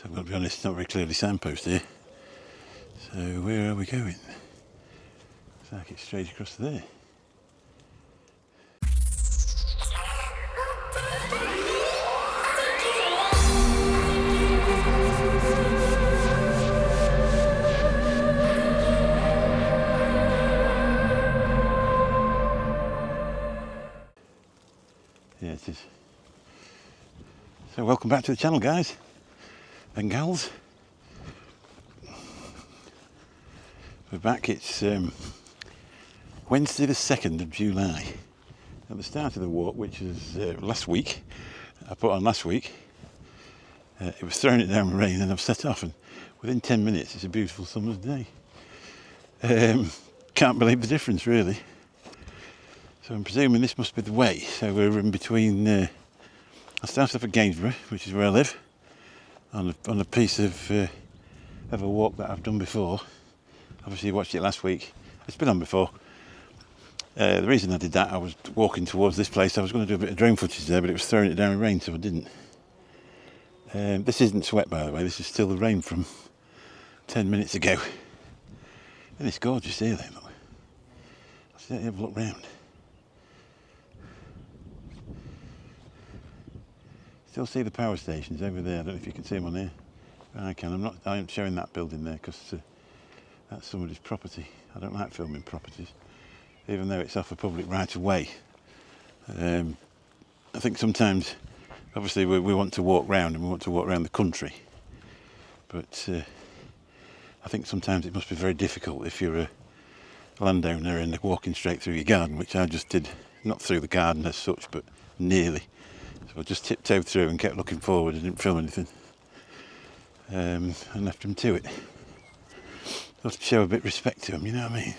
So I've got to be honest, it's not very clearly signposted here. So where are we going? Looks like it's straight across there. Yeah, it is. So welcome back to the channel, guys and gals. We're back. It's Wednesday the 2nd of July. At the start of the walk, which is last week, I put on last week, it was throwing it down with rain and I've set off, and within 10 minutes it's a beautiful summer's day. Can't believe the difference, really. So I'm presuming this must be the way. So we're in between, I started off at Gainsborough, which is where I live, on a piece of a walk that I've done before. Obviously you watched it last week. It's been on before. The reason I did that, I was walking towards this place. I was going to do a bit of drone footage there, but it was throwing it down in rain, so I didn't. This isn't sweat, by the way. This is still the rain from 10 minutes ago. And it's gorgeous here, though. Look. Let's have a look round. Still see the power stations over there. I don't know if you can see them on here. I can. I am showing that building there because that's somebody's property. I don't like filming properties, even though it's off a public right of way. I think sometimes, obviously, we want to walk round and we want to walk around the country, but I think sometimes it must be very difficult if you're a landowner and walking straight through your garden, which I just did, not through the garden as such, but nearly. So I just tiptoed through and kept looking forward and didn't film anything, and left them to it. Got to show a bit of respect to them, you know what I mean?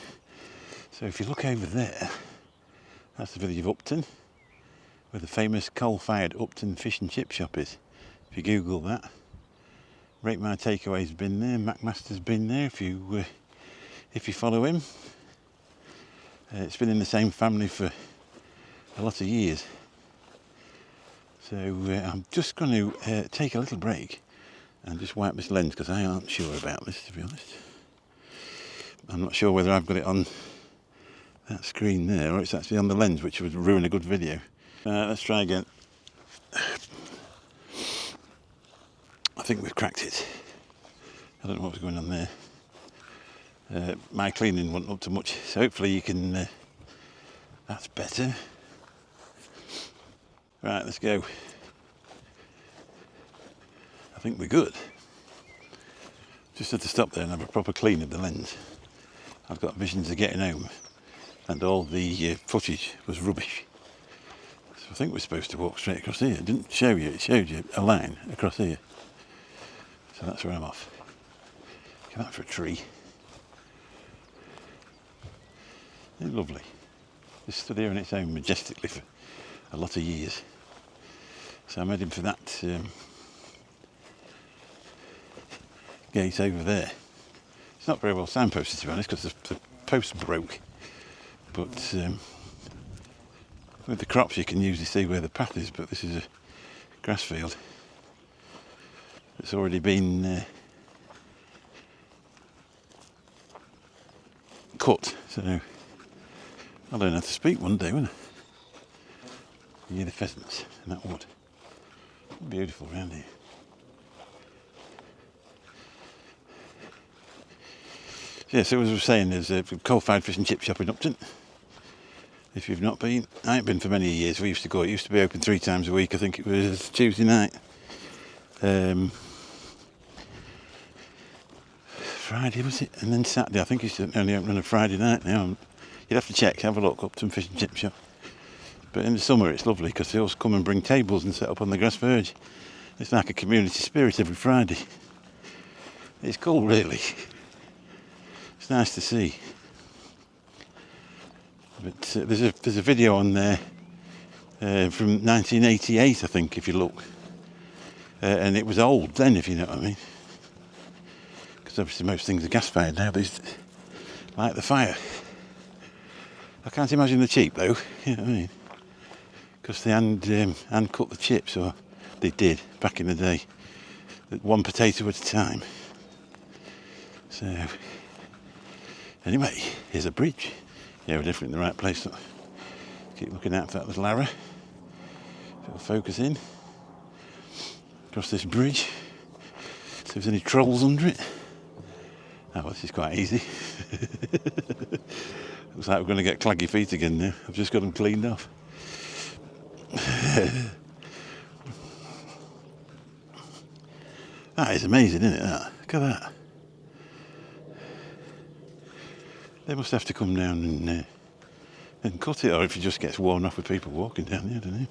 So if you look over there, that's the village of Upton, where the famous coal-fired Upton fish and chip shop is. If you Google that, Rate My Takeaway's been there, McMaster's been there. If you follow him, it's been in the same family for a lot of years. So I'm just going to take a little break and just wipe this lens because I aren't sure about this, to be honest. I'm not sure whether I've got it on that screen there or it's actually on the lens, which would ruin a good video. Let's try again. I think we've cracked it. I don't know what was going on there. My cleaning wasn't up to much, so hopefully you can, that's better. Right, let's go. I think we're good. Just had to stop there and have a proper clean of the lens. I've got visions of getting home and all the footage was rubbish. So I think we're supposed to walk straight across here. It didn't show you, it showed you a line across here. So that's where I'm off. Come out for a tree. It's lovely. It's stood here on its own majestically for a lot of years. So I'm heading for that gate over there. It's not very well signposted, to be honest, because the post broke. But with the crops you can usually see where the path is, but this is a grass field. It's already been cut, so I'll learn how to speak one day, won't I? You hear the pheasants in that wood. Beautiful round here. Yeah, so as I was saying, there's a coal-fired fish and chip shop in Upton. If you've not been, I ain't been for many years. We used to go. It used to be open 3 times a week. I think it was Tuesday night, Friday was it, and then Saturday. I think it's only open on a Friday night now. You'd have to check, have a look. Upton Fish and Chip Shop. But in the summer it's lovely because they always come and bring tables and set up on the grass verge. It's like a community spirit every Friday. It's cool, really. It's nice to see. But there's a video on there from 1988, I think, if you look. And it was old then, if you know what I mean. Because obviously most things are gas-fired now. They like the fire. I can't imagine the cheap, though. You know what I mean? Because they hand cut the chips, or they did back in the day. one potato at a time. So, anyway, here's a bridge. Yeah, we're definitely in the right place. Keep looking out for that little arrow. It'll focus in. Across this bridge. See if there's any trolls under it. Oh, well, this is quite easy. Looks like we're going to get claggy feet again now. I've just got them cleaned off. That is amazing, isn't it? That? Look at that. They must have to come down and cut it, or if it just gets worn off with people walking down there, I don't know.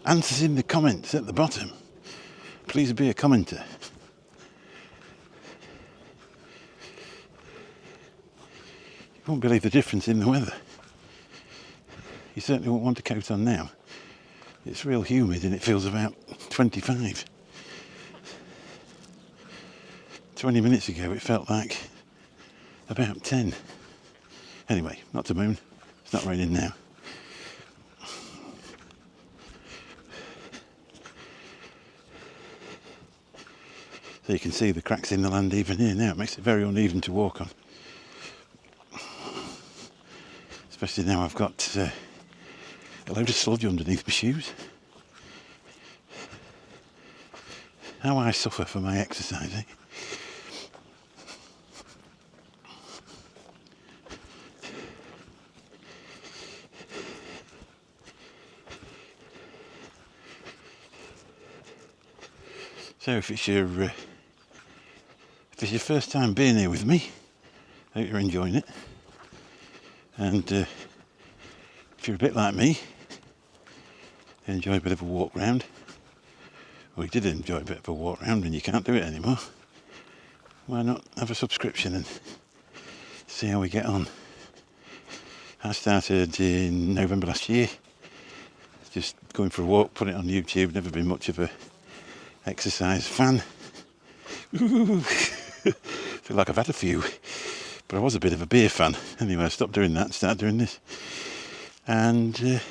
Answers in the comments at the bottom. Please be a commenter. You won't believe the difference in the weather. You certainly won't want a coat on now. It's real humid and it feels about 25. 20 minutes ago it felt like about 10. Anyway, not to moan. It's not raining now. So you can see the cracks in the land even here now. It makes it very uneven to walk on. Especially now I've got a load of sludge underneath my shoes. How I suffer for my exercise, eh? So if it's your first time being here with me, I hope you're enjoying it. And if you're a bit like me, you enjoy a bit of a walk round, or you did enjoy a bit of a walk round and you can't do it anymore, why not have a subscription and see how we get on? I started in November last year, just going for a walk, put it on YouTube, never been much of a exercise fan. Feel like I've had a few, but I was a bit of a beer fan. Anyway, I stopped doing that and started doing this. And say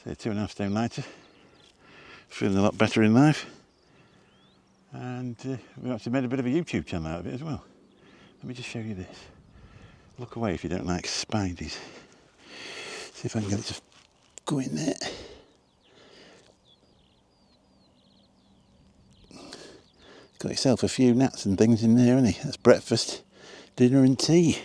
2.5 stone lighter, feeling a lot better in life. And we actually made a bit of a YouTube channel out of it as well. Let me just show you this. Look away if you don't like spideys. See if I can get it to go in there. Got yourself a few nuts and things in there, hasn't he? That's breakfast, dinner and tea.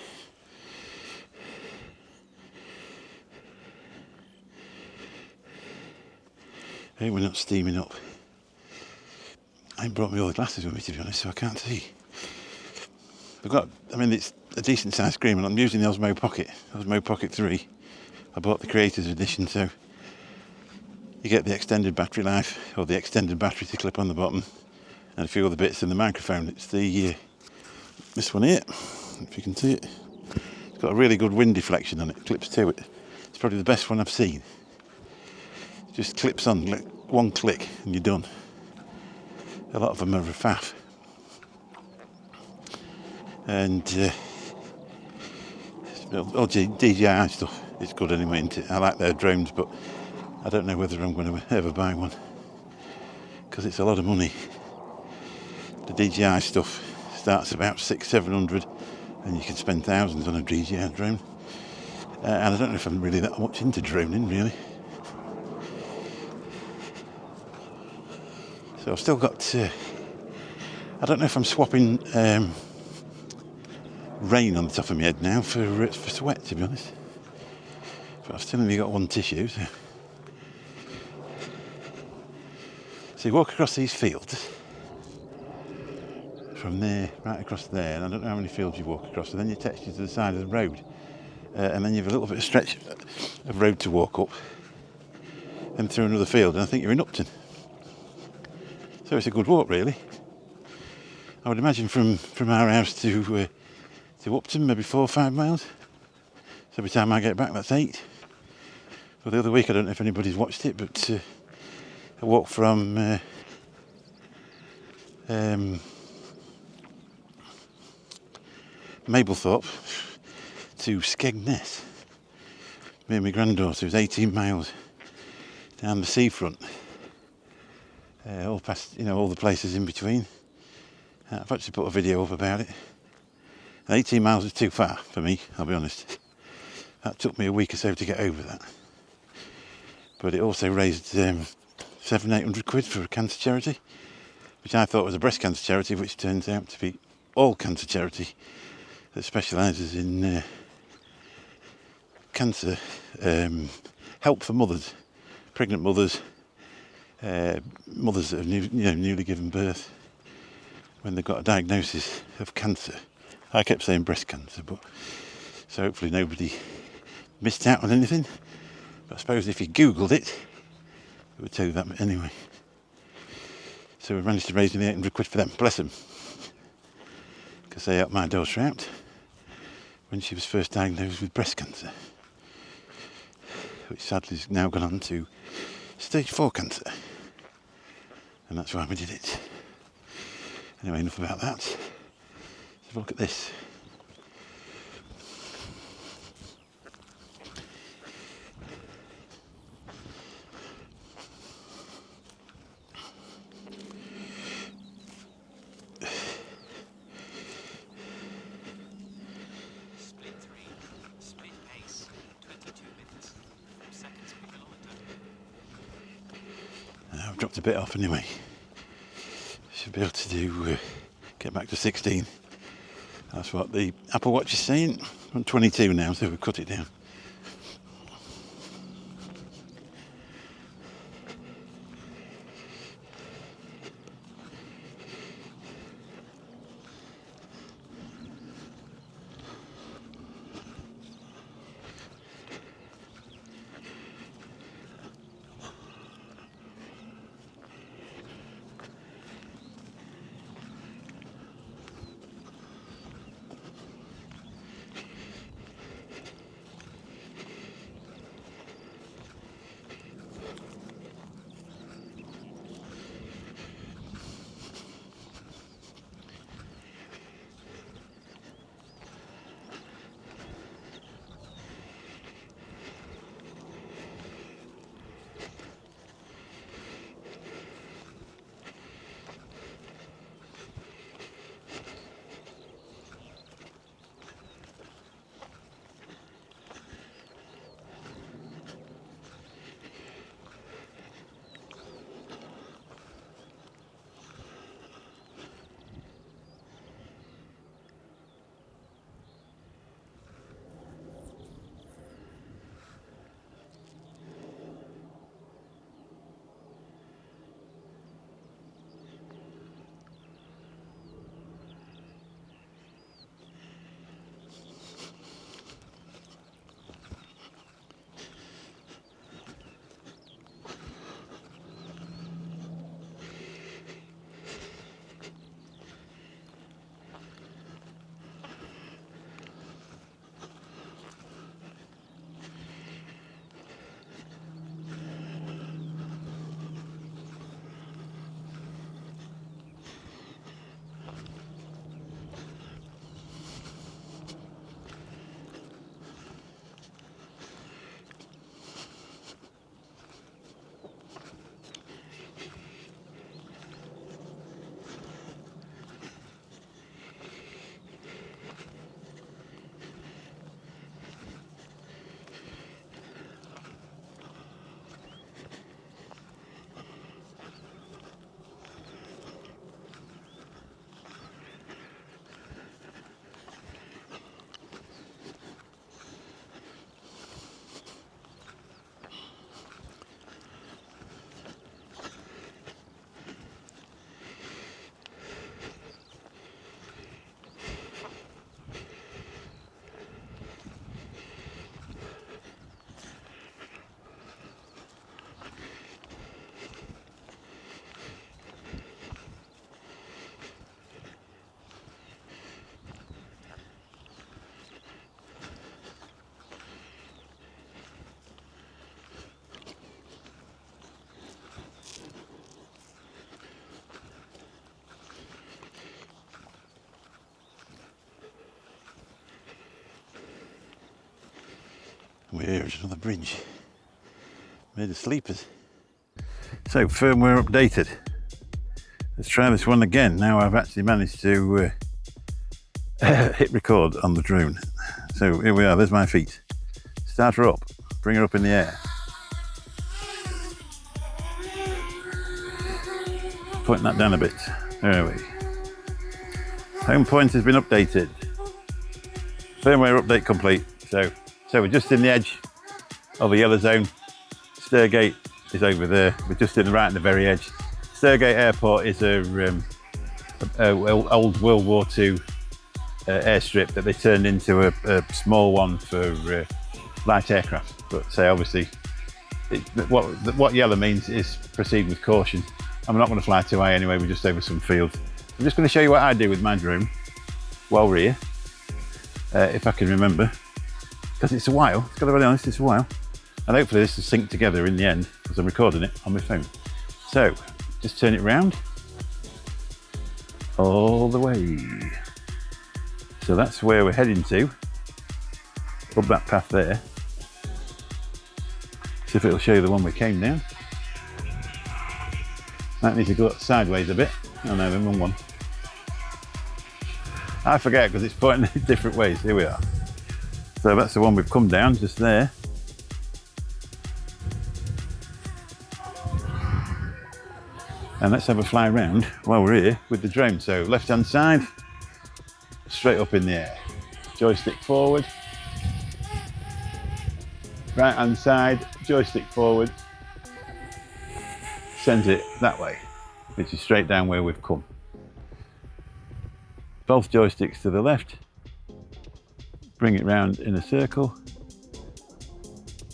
Hey, we're not steaming up. I ain't brought me all the glasses with me, to be honest, so I can't see. It's a decent sized screen, and I'm using the Osmo Pocket 3. I bought the Creators Edition, so you get the extended battery life, or the extended battery to clip on the bottom, and a few other bits in the microphone. It's this one here, if you can see it. It's got a really good wind deflection on it, clips to it. It's probably the best one I've seen. It just clips on, one click and you're done. A lot of them are a faff. And all DJI stuff is good anyway, isn't it? I like their drones, but I don't know whether I'm going to ever buy one, because it's a lot of money. The DJI stuff starts about 600-700, and you can spend thousands on a DJI drone. And I don't know if I'm really that much into droning, really. So I've still got. I don't know if I'm swapping rain on the top of my head now for sweat, to be honest. But I've still only got one tissue. So you walk across these fields. From there right across there, and I don't know how many fields you walk across, and then it takes you to the side of the road, and then you have a little bit of stretch of road to walk up, and through another field, and I think you're in Upton. So it's a good walk, really. I would imagine from our house to Upton, maybe 4 or 5 miles. So by the time I get back, that's 8. Well, the other week, I don't know if anybody's watched it, but I walked from Mablethorpe to Skegness. Me and my granddaughter. It was 18 miles down the seafront. all past, all the places in between. I've actually put a video up about it. 18 miles is too far for me, I'll be honest. That took me a week or so to get over that. But it also raised 700-800 quid for a cancer charity, which I thought was a breast cancer charity, which turns out to be all cancer charity that specialises in cancer help for mothers, pregnant mothers, mothers that have newly given birth when they've got a diagnosis of cancer. I kept saying breast cancer, but so hopefully nobody missed out on anything. But I suppose if you googled it, it would tell you that anyway. So we managed to raise nearly 800 quid for them, bless them. Because they helped my daughter out when she was first diagnosed with breast cancer, which sadly has now gone on to stage 4 cancer. And that's why we did it. Anyway, enough about that. Let's have a look at this. I've dropped a bit off anyway. Should be able to do get back to 16. That's what the Apple Watch is saying. I'm 22 now, so we've cut it down. Here's another bridge made of sleepers. So firmware updated. Let's try this one again. Now I've actually managed to hit record on the drone. So here we are, there's my feet. Start her up, bring her up in the air. Point that down a bit. There we go. Home point has been updated. Firmware update complete. So we're just in the edge of a yellow zone. Stairgate is over there. We're just right in the very edge. Stairgate Airport is a old World War II airstrip that they turned into a small one for light aircraft. But say obviously, what yellow means is proceed with caution. I'm not going to fly too high anyway. We're just over some fields. I'm just going to show you what I do with my drone while we're here, if I can remember, because it's a while. It's got to be honest, it's a while, and hopefully this will sync together in the end because I'm recording it on my phone. So just turn it round all the way. So that's where we're heading to, up that path there. See if it'll show you the one we came down. Might need to go sideways a bit. Oh no, the wrong one. I forget because it's pointing in different ways. Here we are. So that's the one we've come down, just there. And let's have a fly around while we're here with the drone. So left hand side, straight up in the air. Joystick forward. Right hand side, joystick forward. Sends it that way, which is straight down where we've come. Both joysticks to the left. Bring it round in a circle.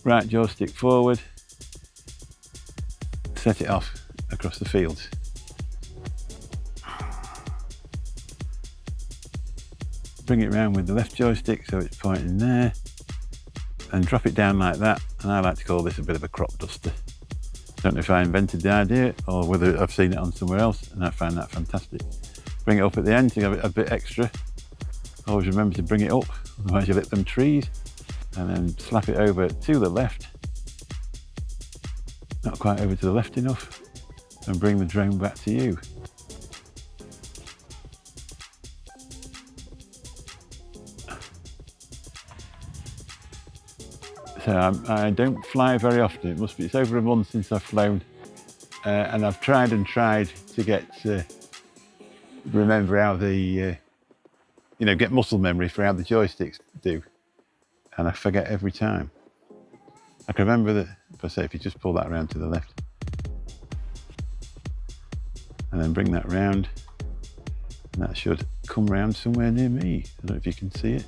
Right joystick forward. Set it off across the fields. Bring it round with the left joystick so it's pointing there, and drop it down like that. And I like to call this a bit of a crop duster. Don't know if I invented the idea or whether I've seen it on somewhere else, and I find that fantastic. Bring it up at the end to give it a bit extra. Always remember to bring it up, otherwise you lip them trees, and then slap it over to the left. Not quite over to the left enough, and bring the drone back to you. So I don't fly very often. It's over a month since I've flown, and I've tried to get remember how the get muscle memory for how the joysticks do, and I forget every time. I can remember that if you just pull that around to the left, and then bring that round, and that should come round somewhere near me. I don't know if you can see it.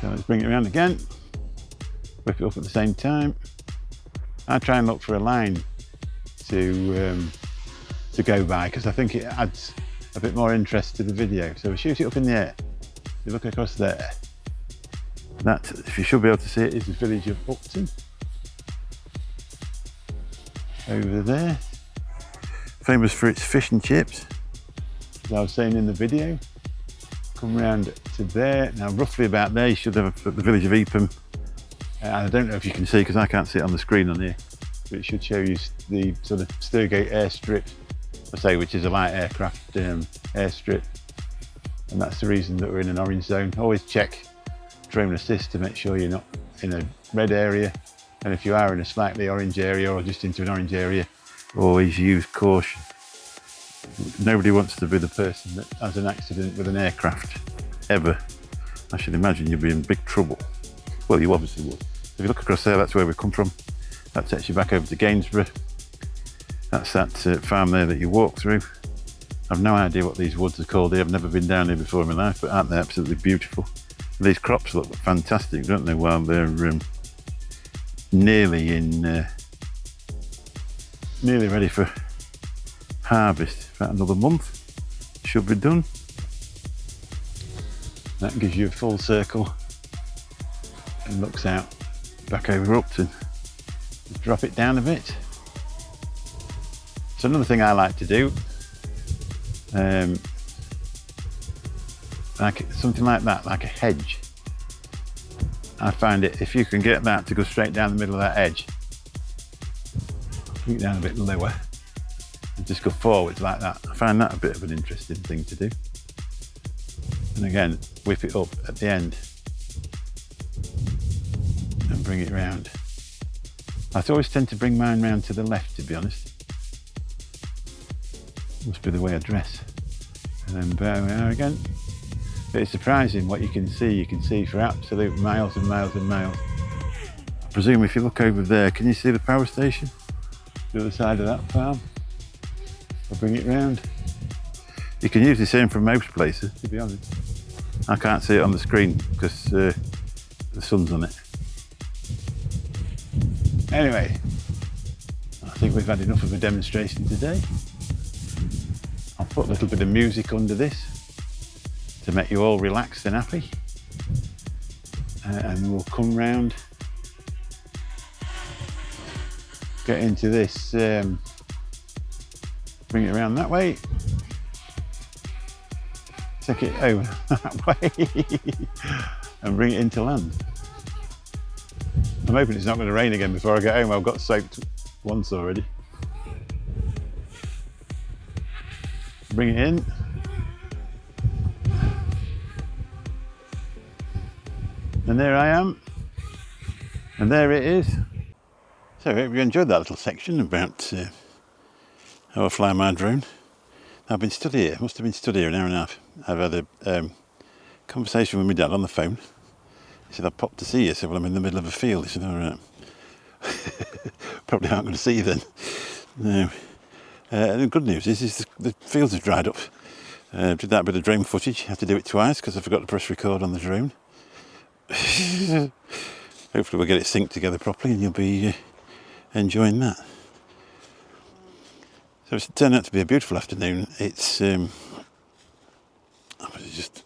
So let's bring it around again, whip it up at the same time. I try and look for a line to go by because I think it adds a bit more interest to the video. So we shoot it up in the air. You look across there. That, if you should be able to see it, is the village of Upton. Over there. Famous for its fish and chips, as I was saying in the video. Come round to there. Now roughly about there you should have the village of Upton. I don't know if you can see because I can't see it on the screen on here, but it should show you the sort of Stairgate airstrip, which is a light aircraft airstrip, and that's the reason that we're in an orange zone. Always check drone assist to make sure you're not in a red area, and if you are in a slightly orange area or just into an orange area, always use caution. Nobody wants to be the person that has an accident with an aircraft, ever. I should imagine you'd be in big trouble. Well, you obviously would. If you look across there, that's where we've come from. That takes you back over to Gainsborough. That's that farm there that you walk through. I've no idea what these woods are called here. I've never been down here before in my life, but aren't they absolutely beautiful? These crops look fantastic, don't they? While they're nearly ready for harvest. About another month, should be done. That gives you a full circle and looks out back over Upton. Drop it down a bit. So another thing I like to do, like something like that, like a hedge. I find it, if you can get that to go straight down the middle of that edge, bring it down a bit lower, and just go forwards like that. I find that a bit of an interesting thing to do. And again, whip it up at the end and bring it round. I always tend to bring mine round to the left, to be honest. Must be the way I dress. And then there we are again. But it's surprising what you can see. You can see for absolute miles and miles and miles. I presume if you look over there, can you see the power station? The other side of that farm. I'll bring it round. You can use the same from most places, to be honest. I can't see it on the screen because the sun's on it. Anyway, I think we've had enough of a demonstration today. I'll put a little bit of music under this to make you all relaxed and happy. And we'll come round, get into this, bring it around that way, take it over that way, and bring it into land. I'm hoping it's not going to rain again before I get home. I've got soaked once already. Bring it in. And there I am. And there it is. So I hope you enjoyed that little section about how I fly my drone. I've been stood here, must have been stood here an hour and a half. I've had a conversation with my dad on the phone. He said, I've popped to see you. I said, well, I'm in the middle of a field. He said, all right. Probably aren't going to see you then. No. The good news is the fields have dried up. Did that bit of drone footage. Had to do it twice because I forgot to press record on the drone. Hopefully we'll get it synced together properly and you'll be enjoying that. So it's turned out to be a beautiful afternoon. It's I'll just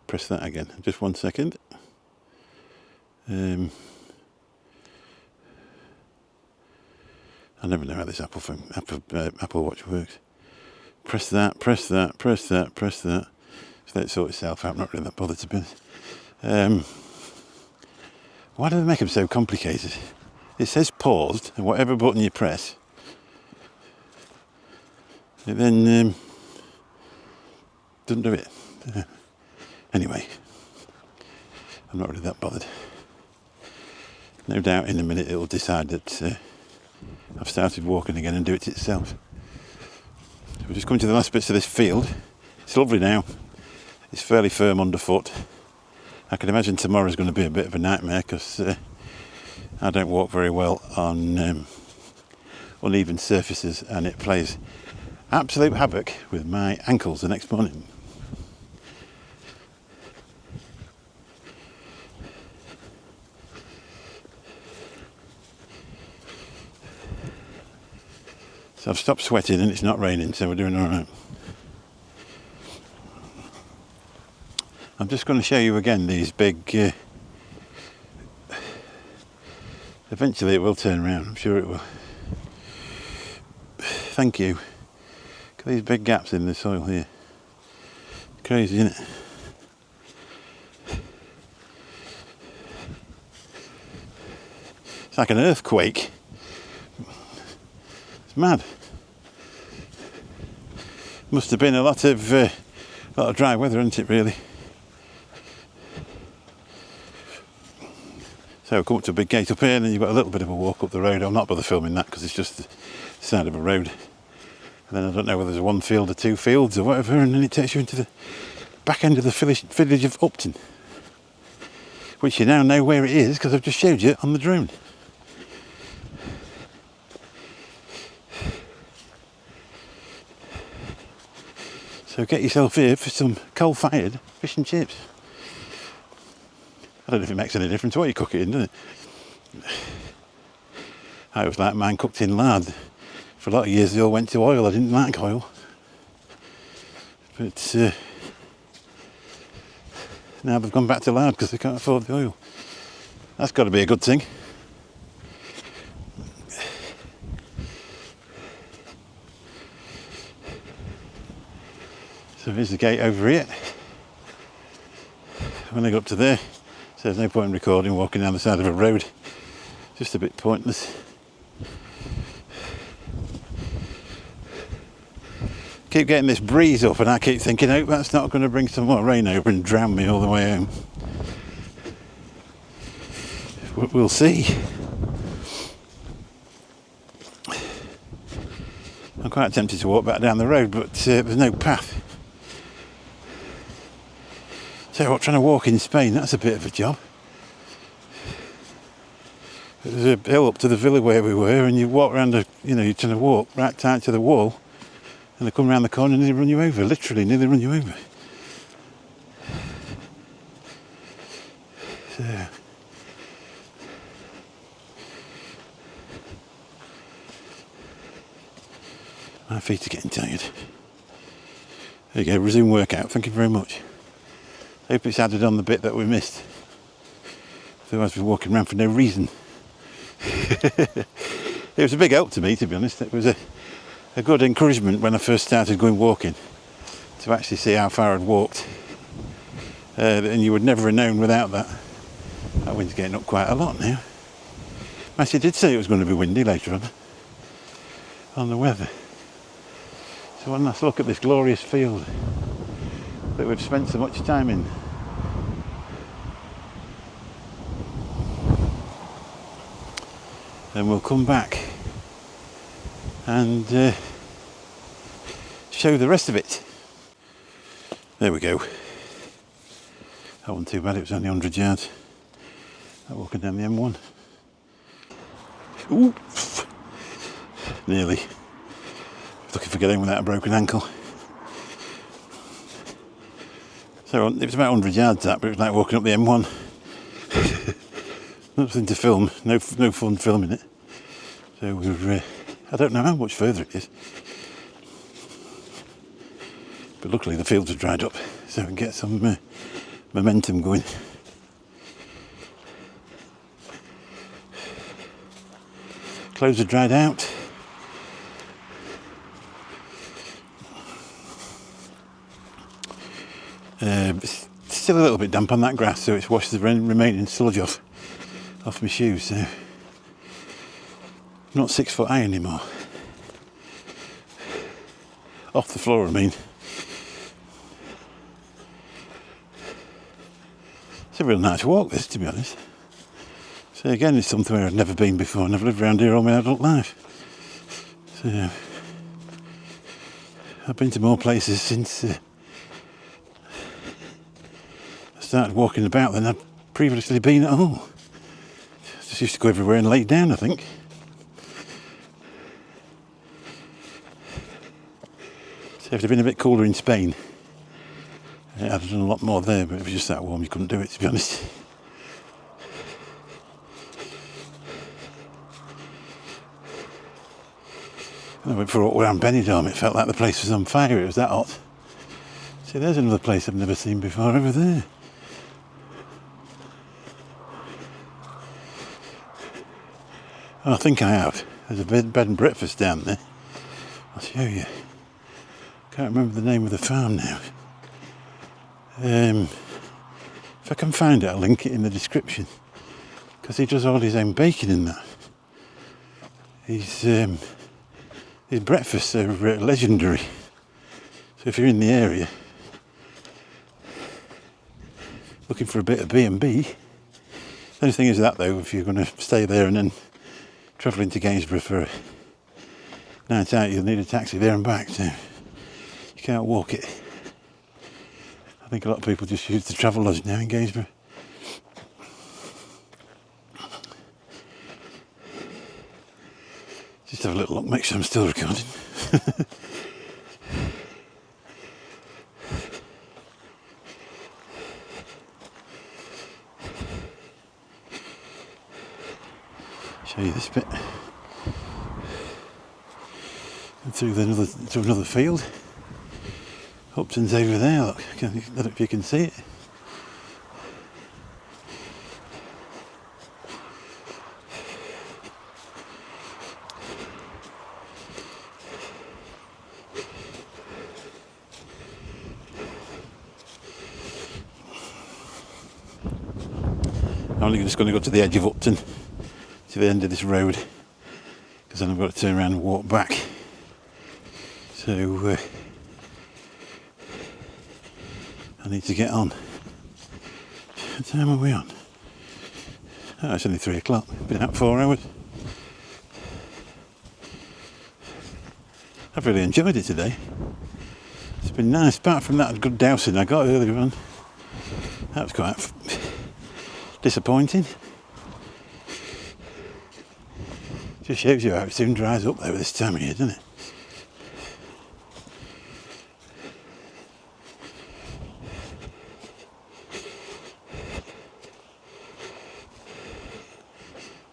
press that again. Just 1 second. I never know how this Apple Watch works. Press that, press that, press that, press that. So let it sort itself out. I'm not really that bothered to be honest. Why do they make them so complicated? It says paused, and whatever button you press, it then doesn't do it. Anyway, I'm not really that bothered. No doubt in a minute it'll decide that I've started walking again and do it itself. So we're just coming to the last bits of this field. It's lovely now. It's fairly firm underfoot. I can imagine tomorrow's going to be a bit of a nightmare because I don't walk very well on uneven surfaces, and it plays absolute havoc with my ankles the next morning. So I've stopped sweating and it's not raining, so we're doing all right. I'm just going to show you again these big... eventually it will turn around, I'm sure it will. Thank you. Look at these big gaps in the soil here. Crazy, isn't it? It's like an earthquake. It's mad. Must have been a lot of dry weather, hasn't it, really? So come up to a big gate up here, and then you've got a little bit of a walk up the road. I'll not bother filming that because it's just the side of a road. And then I don't know whether there's one field or two fields or whatever, and then it takes you into the back end of the village of Upton, which you now know where it is because I've just showed you on the drone. So get yourself here for some coal-fired fish and chips. I don't know if it makes any difference what you cook it in, does it? I always like mine cooked in lard. For a lot of years they all went to oil. I didn't like oil. But now they've gone back to lard because they can't afford the oil. That's got to be a good thing. So here's the gate over here. When I go up to there, it's So there's no point in recording walking down the side of a road. Just a bit pointless. Keep getting this breeze up and I keep thinking, hope that's not going to bring some more rain over and drown me all the way home. We'll see. I'm quite tempted to walk back down the road, but there's no path. So what, trying to walk in Spain, that's a bit of a job. There's a hill up to the villa where we were, and you walk around, you're trying to walk right tight to the wall, and they come around the corner and nearly run you over, literally nearly run you over. So, my feet are getting tired. There you go, resume workout, thank you very much. Hope it's added on the bit that we missed. Otherwise we're walking around for no reason. It was a big help to me, to be honest. It was a good encouragement when I first started going walking to actually see how far I'd walked. And you would never have known without that. That wind's getting up quite a lot now. Actually, did say it was going to be windy later on the weather. So one last look at this glorious field that we've spent so much time in. Then we'll come back and show the rest of it. There we go. That wasn't too bad, it was only 100 yards. That walking down the M1. Ooh, nearly. Looking for getting without a broken ankle. So it was about 100 yards that, but it was like walking up the M1. Nothing to film, no fun filming it. So we're, I don't know how much further it is. But luckily the fields have dried up, so we can get some momentum going. Clothes are dried out. It's still a little bit damp on that grass, so it's washed the remaining sludge off my shoes. So I'm not 6 foot high anymore. Off the floor, I mean. It's a real nice walk, this, to be honest. So again, it's something where I've never been before, and I've lived around here all my adult life. So I've been to more places since I started walking about than I'd previously been at all. Just used to go everywhere and lay down, I think. So if it had been a bit cooler in Spain, I'd have done a lot more there, but it was just that warm you couldn't do it, to be honest. And I went for a walk around Benidorm, it felt like the place was on fire, it was that hot. See, there's another place I've never seen before over there. Oh, I think I have. There's a bed and breakfast down there. I'll show you. Can't remember the name of the farm now. If I can find it, I'll link it in the description. Because he does all his own baking and that. His breakfasts are legendary. So if you're in the area looking for a bit of B&B, the only thing is that though, if you're going to stay there and then travel into Gainsborough for a night out, you'll need a taxi there and back, so you can't walk it. I think a lot of people just use the travel lodge now in Gainsborough. Just have a little look, make sure I'm still recording. Show you this bit. And through to another field. Upton's over there, look. I don't know if you can see it. only just going to go to the edge of Upton, to the end of this road, because then I've got to turn around and walk back. So I need to get on. What time are we on? Oh, it's only 3 o'clock. Been out 4 hours. I've really enjoyed it today. It's been nice, apart from that good dousing I got earlier on. That was quite disappointing. Just shows you how it soon dries up there this time of year, doesn't it?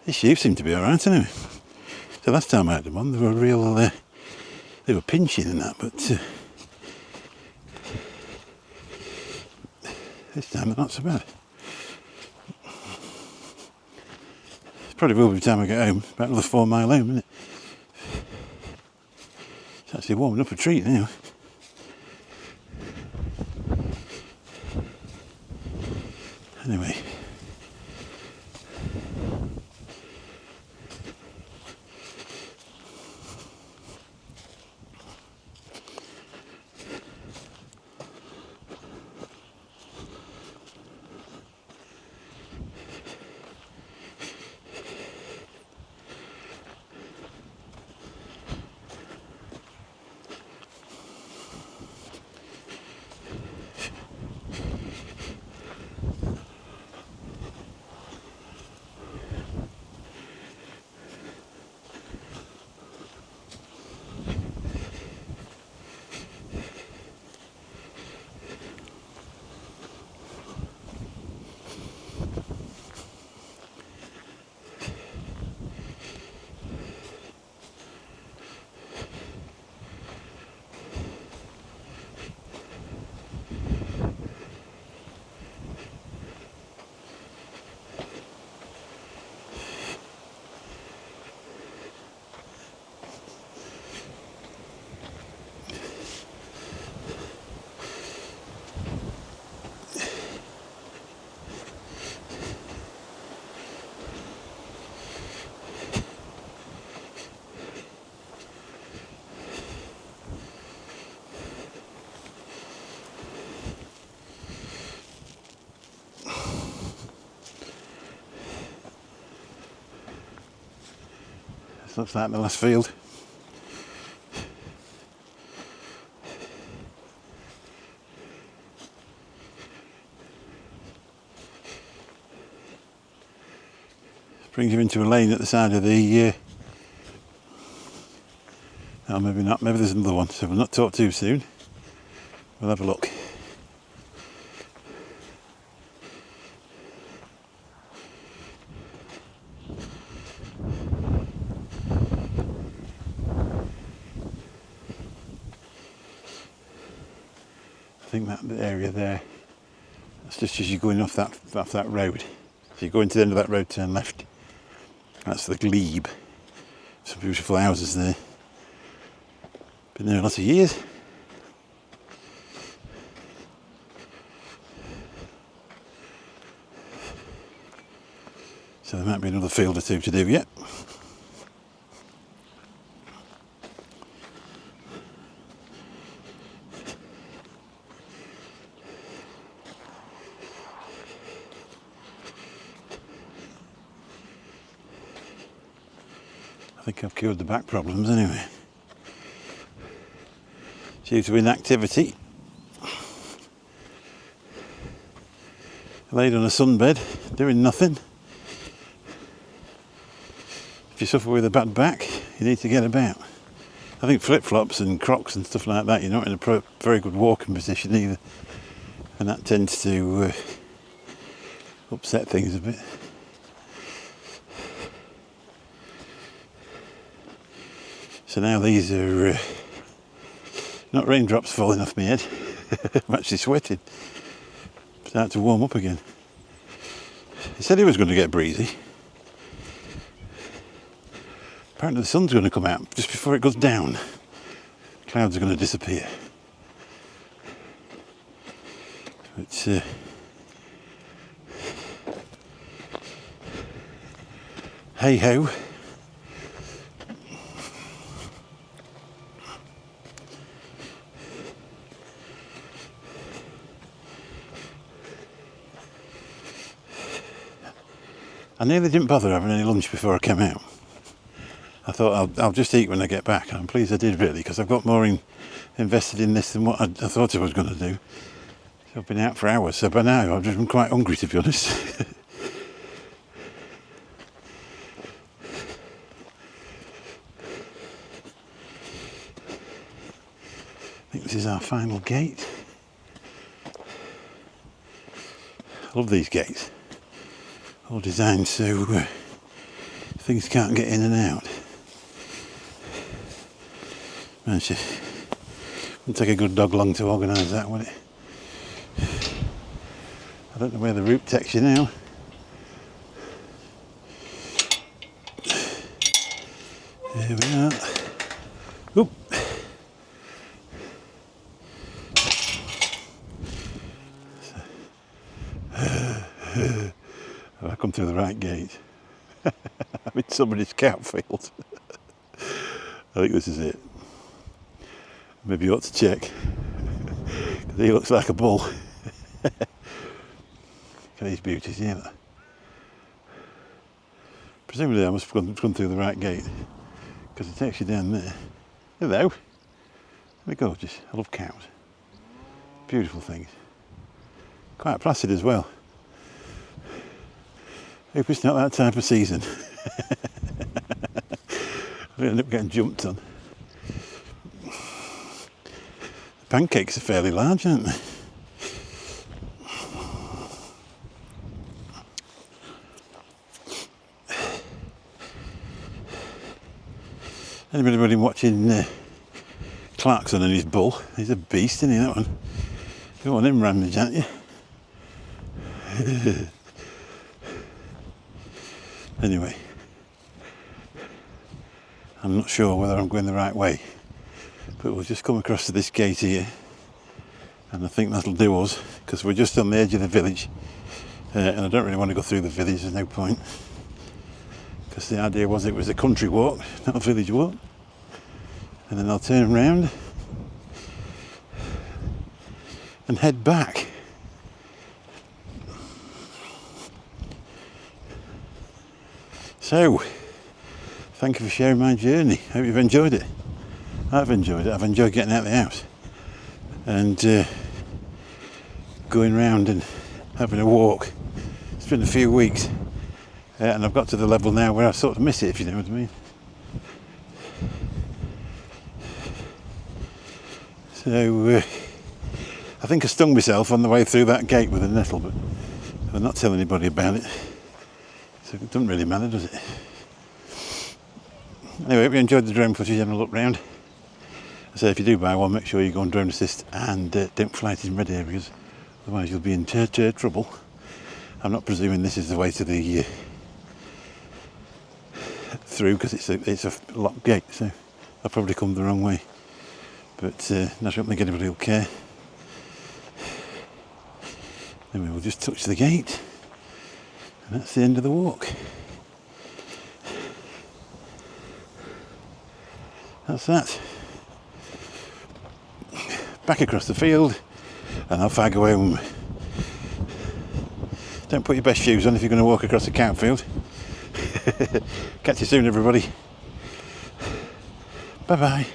These sheep seem to be alright anyway. The last time I had them on, they were real, they were pinching and that, but this time they're not so bad. Probably will be the time I get home. About another 4 mile home, isn't it? It's actually warming up a treat now. Anyway. Looks like the last field. Brings you into a lane at the side of the oh, maybe not, maybe there's another one, so we'll not talk too soon. We'll have a look. I think that area there, that's just as you're going off that road. So you go into the end of that road, turn left. That's the glebe. Some beautiful houses there. Been there a lot of years. So there might be another field or two to do yet. I think I've cured the back problems anyway. Due to inactivity. Laid on a sunbed, doing nothing. If you suffer with a bad back, you need to get about. I think flip-flops and Crocs and stuff like that, you're not in a very good walking position either. And that tends to upset things a bit. So now these are not raindrops falling off my head. I'm actually sweating. Start to warm up again. He said it was going to get breezy. Apparently the sun's going to come out just before it goes down. Clouds are going to disappear. But hey ho. I nearly didn't bother having any lunch before I came out. I thought I'll just eat when I get back. I'm pleased I did, really, because I've got more invested in this than what I thought I was going to do. So I've been out for hours, so by now I've just been quite hungry, to be honest. I think this is our final gate. I love these gates. All designed so things can't get in and out. It wouldn't take a good dog long to organise that, would it? I don't know where the route takes you now. There we are. Oop. Have I come through the right gate? I'm in somebody's cow field. I think this is it. Maybe you ought to check, because he looks like a bull. Look at these beauties, yeah. Presumably I must have gone through the right gate, because it takes you down there. Hello. They're gorgeous. I love cows. Beautiful things. Quite placid as well. Hope it's not that type of season. I'll end up getting jumped on. The pancakes are fairly large, aren't they? Anybody been watching Clarkson and his bull? He's a beast, isn't he, that one? You don't want him ramaged, aren't you? Anyway, I'm not sure whether I'm going the right way, but we'll just come across to this gate here, and I think that'll do us, because we're just on the edge of the village, and I don't really want to go through the village. There's no point, because the idea was it was a country walk, not a village walk. And then I'll turn around and head back. So, thank you for sharing my journey. Hope you've enjoyed it. I've enjoyed it. I've enjoyed getting out of the house and going round and having a walk. It's been a few weeks, and I've got to the level now where I sort of miss it, if you know what I mean. So, I think I stung myself on the way through that gate with a nettle, but I'm not telling anybody about it. So it doesn't really matter, does it? Anyway, if you enjoyed the drone footage, have a look round. So if you do buy one, make sure you go on drone assist and don't fly it in red areas, otherwise you'll be in trouble. I'm not presuming this is the way to the through, because it's a locked gate, so I'll probably come the wrong way. But I don't think anybody will care. Anyway, we'll just touch the gate. And that's the end of the walk. That's that. Back across the field, and I'll fag away home. Don't put your best shoes on if you're going to walk across a cow field. Catch you soon, everybody. Bye bye.